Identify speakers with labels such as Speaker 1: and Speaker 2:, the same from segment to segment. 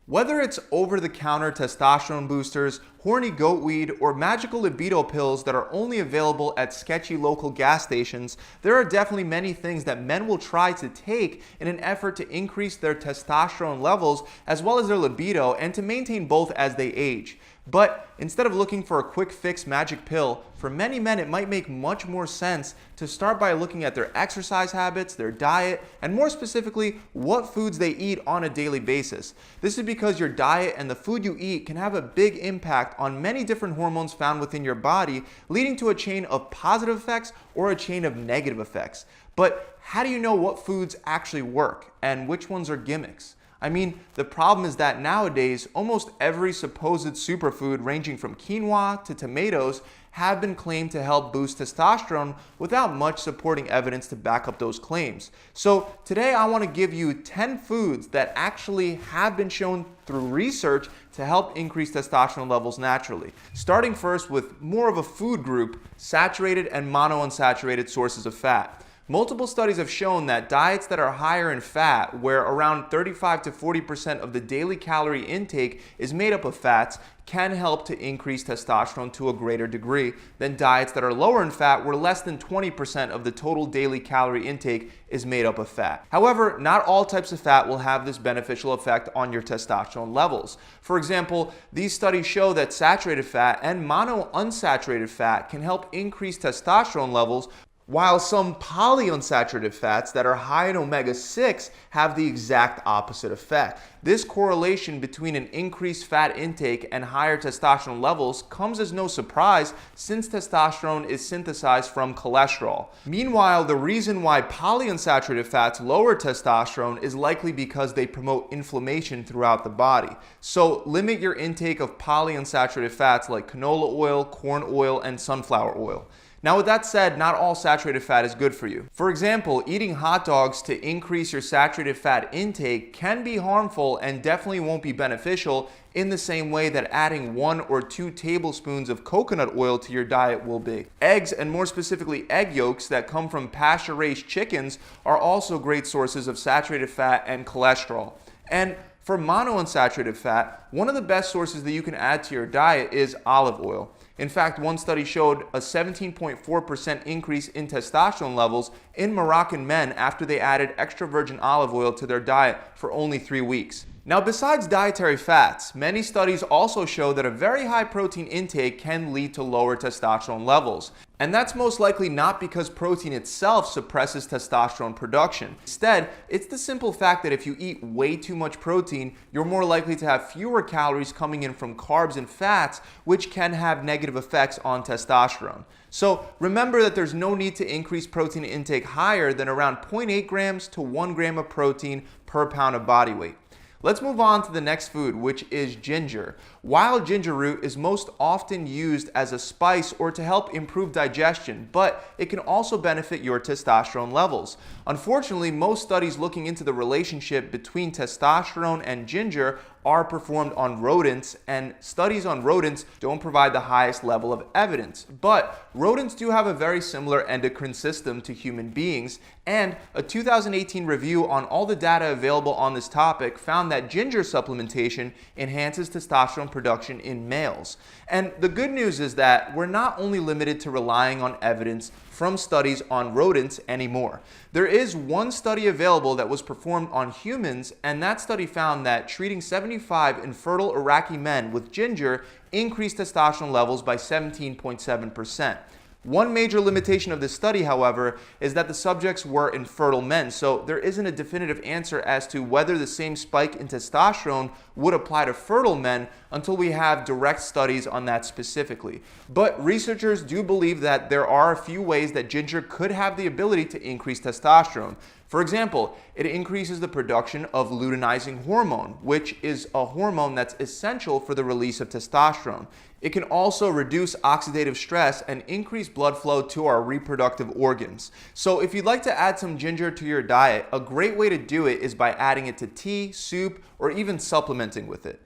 Speaker 1: Whether it's over-the-counter testosterone boosters, horny goat weed, or magical libido pills that are only available at sketchy local gas stations, there are definitely many things that men will try to take in an effort to increase their testosterone levels as well as their libido and to maintain both as they age. But instead of looking for a quick fix magic pill, for many men it might make much more sense to start by looking at their exercise habits, their diet, and more specifically, what foods they eat on a daily basis. This is because your diet and the food you eat can have a big impact on many different hormones found within your body, leading to a chain of positive effects or a chain of negative effects. But how do you know what foods actually work and which ones are gimmicks? I mean, the problem is that nowadays, almost every supposed superfood ranging from quinoa to tomatoes have been claimed to help boost testosterone without much supporting evidence to back up those claims. So today I want to give you 10 foods that actually have been shown through research to help increase testosterone levels naturally. Starting first with more of a food group, saturated and monounsaturated sources of fat. Multiple studies have shown that diets that are higher in fat, where around 35 to 40% of the daily calorie intake is made up of fats, can help to increase testosterone to a greater degree than diets that are lower in fat, where less than 20% of the total daily calorie intake is made up of fat. However, not all types of fat will have this beneficial effect on your testosterone levels. For example, these studies show that saturated fat and monounsaturated fat can help increase testosterone levels, while some polyunsaturated fats that are high in omega-6 have the exact opposite effect. This correlation between an increased fat intake and higher testosterone levels comes as no surprise since testosterone is synthesized from cholesterol. Meanwhile, the reason why polyunsaturated fats lower testosterone is likely because they promote inflammation throughout the body. So limit your intake of polyunsaturated fats like canola oil, corn oil, and sunflower oil. Now with that said, not all saturated fat is good for you. For example, eating hot dogs to increase your saturated fat intake can be harmful and definitely won't be beneficial in the same way that adding 1 or 2 tablespoons of coconut oil to your diet will be. Eggs, and more specifically egg yolks that come from pasture-raised chickens, are also great sources of saturated fat and cholesterol. And for monounsaturated fat, one of the best sources that you can add to your diet is olive oil. In fact, one study showed a 17.4% increase in testosterone levels in Moroccan men after they added extra virgin olive oil to their diet for only 3 weeks. Now, besides dietary fats, many studies also show that a very high protein intake can lead to lower testosterone levels. And that's most likely not because protein itself suppresses testosterone production. Instead, it's the simple fact that if you eat way too much protein, you're more likely to have fewer calories coming in from carbs and fats, which can have negative effects on testosterone. So remember that there's no need to increase protein intake higher than around 0.8 grams to 1 gram of protein per pound of body weight. Let's move on to the next food, which is ginger. Wild ginger root is most often used as a spice or to help improve digestion, but it can also benefit your testosterone levels. Unfortunately, most studies looking into the relationship between testosterone and ginger are performed on rodents, and studies on rodents don't provide the highest level of evidence. But rodents do have a very similar endocrine system to human beings, and a 2018 review on all the data available on this topic found that ginger supplementation enhances testosterone production in males. And the good news is that we're not only limited to relying on evidence from studies on rodents anymore. There is one study available that was performed on humans, and that study found that treating 75 infertile Iraqi men with ginger increased testosterone levels by 17.7%. One major limitation of this study, however, is that the subjects were infertile men, so there isn't a definitive answer as to whether the same spike in testosterone would apply to fertile men until we have direct studies on that specifically. But researchers do believe that there are a few ways that ginger could have the ability to increase testosterone. For example, it increases the production of luteinizing hormone, which is a hormone that's essential for the release of testosterone. It can also reduce oxidative stress and increase blood flow to our reproductive organs. So if you'd like to add some ginger to your diet, a great way to do it is by adding it to tea, soup, or even supplementing with it.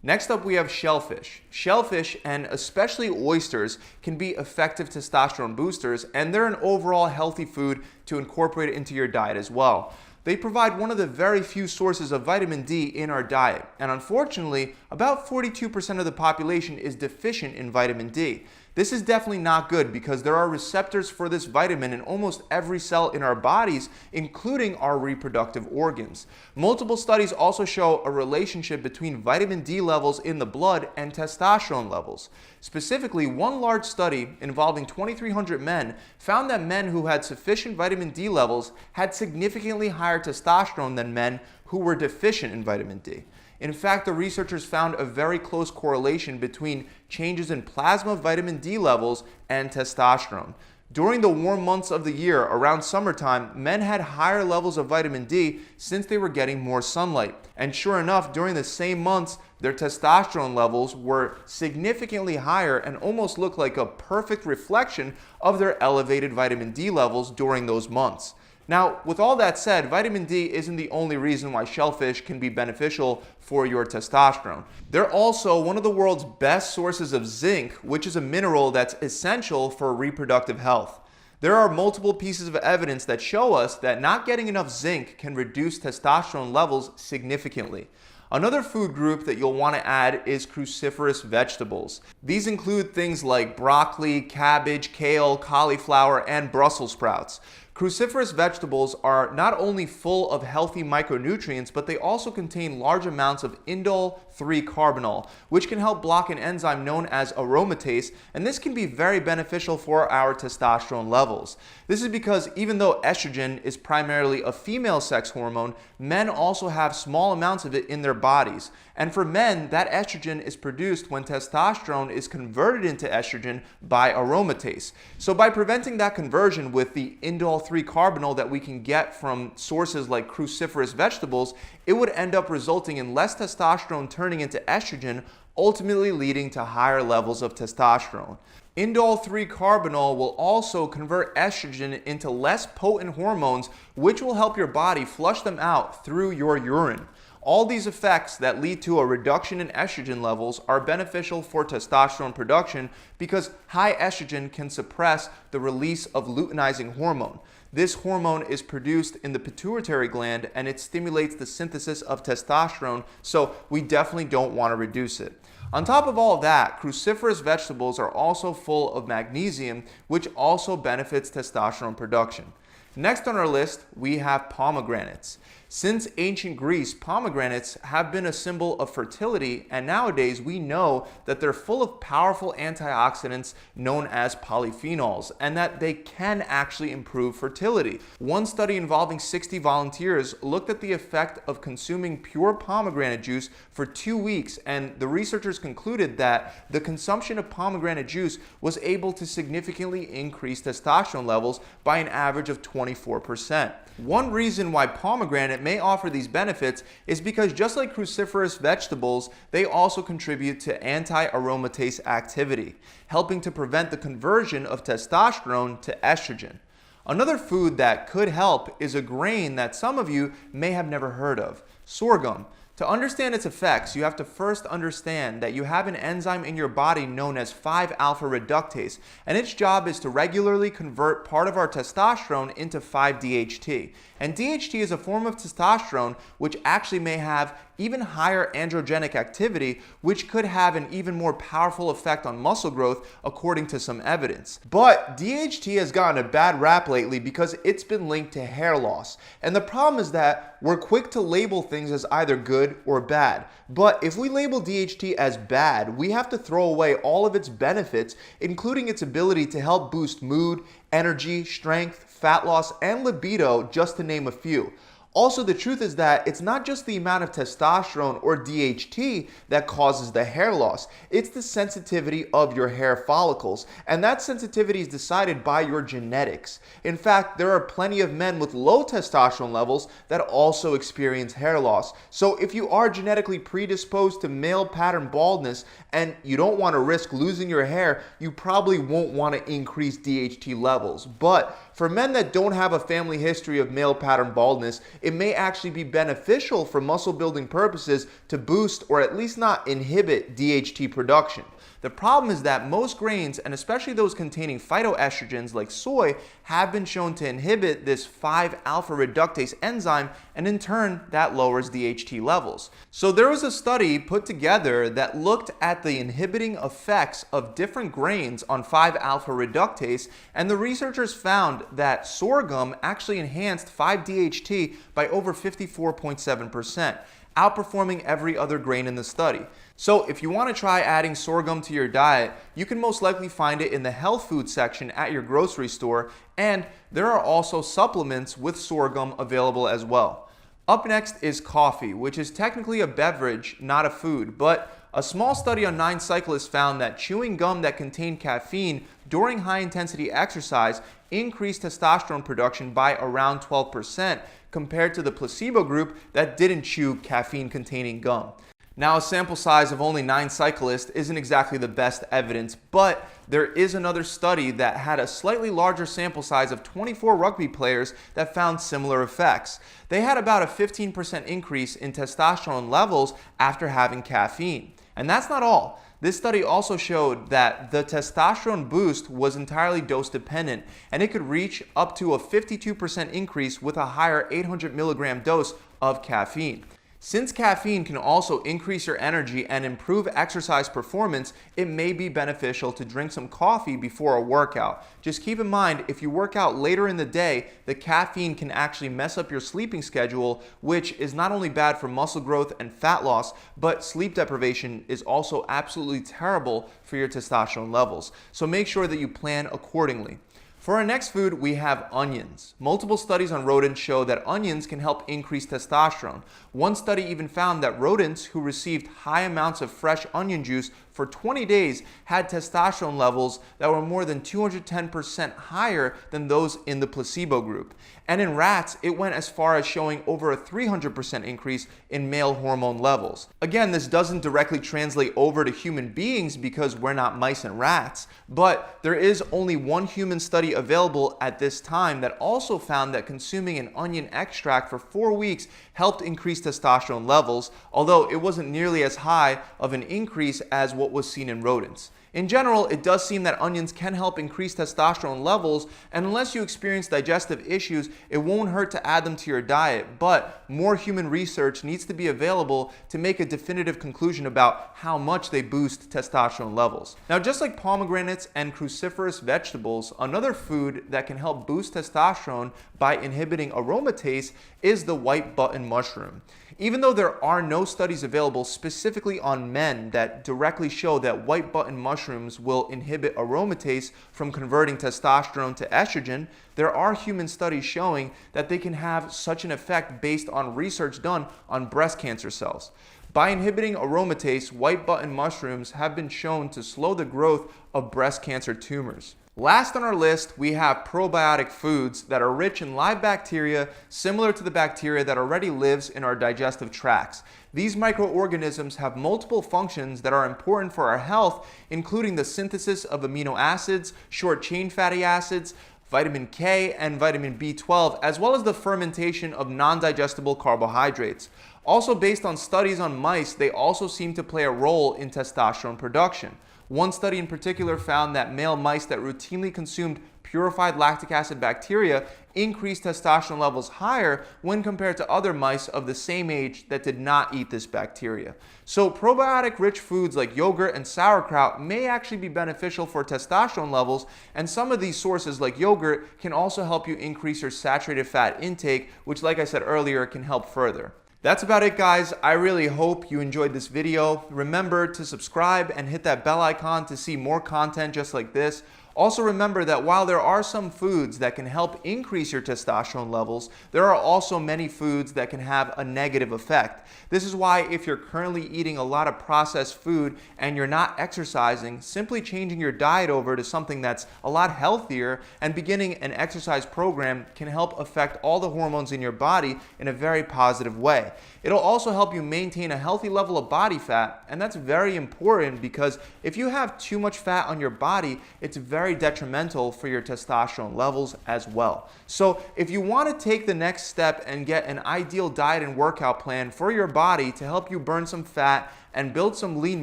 Speaker 1: Next up, we have shellfish. Shellfish, and especially oysters, can be effective testosterone boosters, and they're an overall healthy food to incorporate into your diet as well. They provide one of the very few sources of vitamin D in our diet, and unfortunately, about 42% of the population is deficient in vitamin D. This is definitely not good because there are receptors for this vitamin in almost every cell in our bodies, including our reproductive organs. Multiple studies also show a relationship between vitamin D levels in the blood and testosterone levels. Specifically, one large study involving 2,300 men found that men who had sufficient vitamin D levels had significantly higher testosterone than men who were deficient in vitamin D. In fact, the researchers found a very close correlation between changes in plasma vitamin D levels and testosterone. During the warm months of the year, around summertime, men had higher levels of vitamin D since they were getting more sunlight. And sure enough, during the same months, their testosterone levels were significantly higher and almost looked like a perfect reflection of their elevated vitamin D levels during those months. Now, with all that said, vitamin D isn't the only reason why shellfish can be beneficial for your testosterone. They're also one of the world's best sources of zinc, which is a mineral that's essential for reproductive health. There are multiple pieces of evidence that show us that not getting enough zinc can reduce testosterone levels significantly. Another food group that you'll want to add is cruciferous vegetables. These include things like broccoli, cabbage, kale, cauliflower, and Brussels sprouts. Cruciferous vegetables are not only full of healthy micronutrients, but they also contain large amounts of indole 3-carbinol, which can help block an enzyme known as aromatase, and this can be very beneficial for our testosterone levels. This is because even though estrogen is primarily a female sex hormone, men also have small amounts of it in their bodies. And for men, that estrogen is produced when testosterone is converted into estrogen by aromatase. So by preventing that conversion with the indole 3-carbinol that we can get from sources like cruciferous vegetables, it would end up resulting in less testosterone turning into estrogen, ultimately leading to higher levels of testosterone. Indole 3-carbinol will also convert estrogen into less potent hormones, which will help your body flush them out through your urine. All these effects that lead to a reduction in estrogen levels are beneficial for testosterone production because high estrogen can suppress the release of luteinizing hormone. This hormone is produced in the pituitary gland and it stimulates the synthesis of testosterone, so we definitely don't want to reduce it. On top of all of that, cruciferous vegetables are also full of magnesium, which also benefits testosterone production. Next on our list, we have pomegranates. Since ancient Greece, pomegranates have been a symbol of fertility, and nowadays we know that they're full of powerful antioxidants known as polyphenols, and that they can actually improve fertility. One study involving 60 volunteers looked at the effect of consuming pure pomegranate juice for 2 weeks, and the researchers concluded that the consumption of pomegranate juice was able to significantly increase testosterone levels by an average of 24%. One reason why pomegranate may offer these benefits is because just like cruciferous vegetables, they also contribute to anti-aromatase activity, helping to prevent the conversion of testosterone to estrogen. Another food that could help is a grain that some of you may have never heard of, sorghum. To understand its effects, you have to first understand that you have an enzyme in your body known as 5-alpha reductase, and its job is to regularly convert part of our testosterone into 5-DHT. And DHT is a form of testosterone which actually may have even higher androgenic activity, which could have an even more powerful effect on muscle growth according to some evidence. But DHT has gotten a bad rap lately because it's been linked to hair loss. And the problem is that we're quick to label things as either good or bad. But if we label DHT as bad, we have to throw away all of its benefits, including its ability to help boost mood, energy, strength, fat loss, and libido, just to name a few. Also, the truth is that it's not just the amount of testosterone or DHT that causes the hair loss. It's the sensitivity of your hair follicles, and that sensitivity is decided by your genetics. In fact, there are plenty of men with low testosterone levels that also experience hair loss. So if you are genetically predisposed to male pattern baldness and you don't want to risk losing your hair, you probably won't want to increase DHT levels. But for men that don't have a family history of male pattern baldness, it may actually be beneficial for muscle building purposes to boost or at least not inhibit DHT production. The problem is that most grains, and especially those containing phytoestrogens like soy, have been shown to inhibit this 5-alpha reductase enzyme, and in turn, that lowers DHT levels. So there was a study put together that looked at the inhibiting effects of different grains on 5-alpha reductase, and the researchers found that sorghum actually enhanced 5-DHT by over 54.7%. outperforming every other grain in the study. So if you want to try adding sorghum to your diet, you can most likely find it in the health food section at your grocery store, and there are also supplements with sorghum available as well. Up next is coffee, which is technically a beverage, not a food, but a small study on 9 cyclists found that chewing gum that contained caffeine during high-intensity exercise increased testosterone production by around 12% compared to the placebo group that didn't chew caffeine-containing gum. Now, a sample size of only 9 cyclists isn't exactly the best evidence, but there is another study that had a slightly larger sample size of 24 rugby players that found similar effects. They had about a 15% increase in testosterone levels after having caffeine. And that's not all. This study also showed that the testosterone boost was entirely dose dependent, and it could reach up to a 52% increase with a higher 800 milligram dose of caffeine. Since caffeine can also increase your energy and improve exercise performance, it may be beneficial to drink some coffee before a workout. Just keep in mind, if you work out later in the day, the caffeine can actually mess up your sleeping schedule, which is not only bad for muscle growth and fat loss, but sleep deprivation is also absolutely terrible for your testosterone levels. So make sure that you plan accordingly. For our next food, we have onions. Multiple studies on rodents show that onions can help increase testosterone. One study even found that rodents who received high amounts of fresh onion juice for 20 days had testosterone levels that were more than 210% higher than those in the placebo group. And in rats, it went as far as showing over a 300% increase in male hormone levels. Again, this doesn't directly translate over to human beings because we're not mice and rats, but there is only one human study available at this time that also found that consuming an onion extract for 4 weeks helped increase testosterone levels, although it wasn't nearly as high of an increase as what was seen in rodents. In general, it does seem that onions can help increase testosterone levels, and unless you experience digestive issues, it won't hurt to add them to your diet, but more human research needs to be available to make a definitive conclusion about how much they boost testosterone levels. Now, just like pomegranates and cruciferous vegetables, another food that can help boost testosterone by inhibiting aromatase is the white button mushroom. Even though there are no studies available specifically on men that directly show that white button mushrooms will inhibit aromatase from converting testosterone to estrogen, there are human studies showing that they can have such an effect based on research done on breast cancer cells. By inhibiting aromatase, white button mushrooms have been shown to slow the growth of breast cancer tumors. Last on our list, we have probiotic foods that are rich in live bacteria similar to the bacteria that already lives in our digestive tracts. These microorganisms have multiple functions that are important for our health, including the synthesis of amino acids, short-chain fatty acids, vitamin K, and vitamin B12, as well as the fermentation of non-digestible carbohydrates. Also, based on studies on mice, they also seem to play a role in testosterone production. One study in particular found that male mice that routinely consumed purified lactic acid bacteria increased testosterone levels higher when compared to other mice of the same age that did not eat this bacteria. So probiotic-rich foods like yogurt and sauerkraut may actually be beneficial for testosterone levels, and some of these sources like yogurt can also help you increase your saturated fat intake, which, like I said earlier, can help further. That's about it, guys. I really hope you enjoyed this video. Remember to subscribe and hit that bell icon to see more content just like this. Also remember that while there are some foods that can help increase your testosterone levels, there are also many foods that can have a negative effect. This is why if you're currently eating a lot of processed food and you're not exercising, simply changing your diet over to something that's a lot healthier and beginning an exercise program can help affect all the hormones in your body in a very positive way. It'll also help you maintain a healthy level of body fat, and that's very important because if you have too much fat on your body, it's very very detrimental for your testosterone levels as well. So if you want to take the next step and get an ideal diet and workout plan for your body to help you burn some fat and build some lean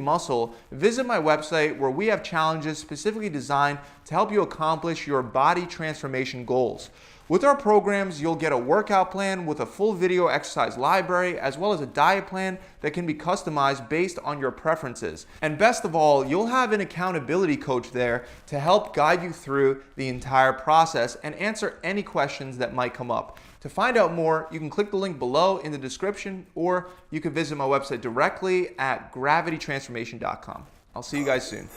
Speaker 1: muscle, visit my website where we have challenges specifically designed to help you accomplish your body transformation goals. With our programs, you'll get a workout plan with a full video exercise library, as well as a diet plan that can be customized based on your preferences. And best of all, you'll have an accountability coach there to help guide you through the entire process and answer any questions that might come up. To find out more, you can click the link below in the description, or you can visit my website directly at gravitytransformation.com. I'll see you guys soon.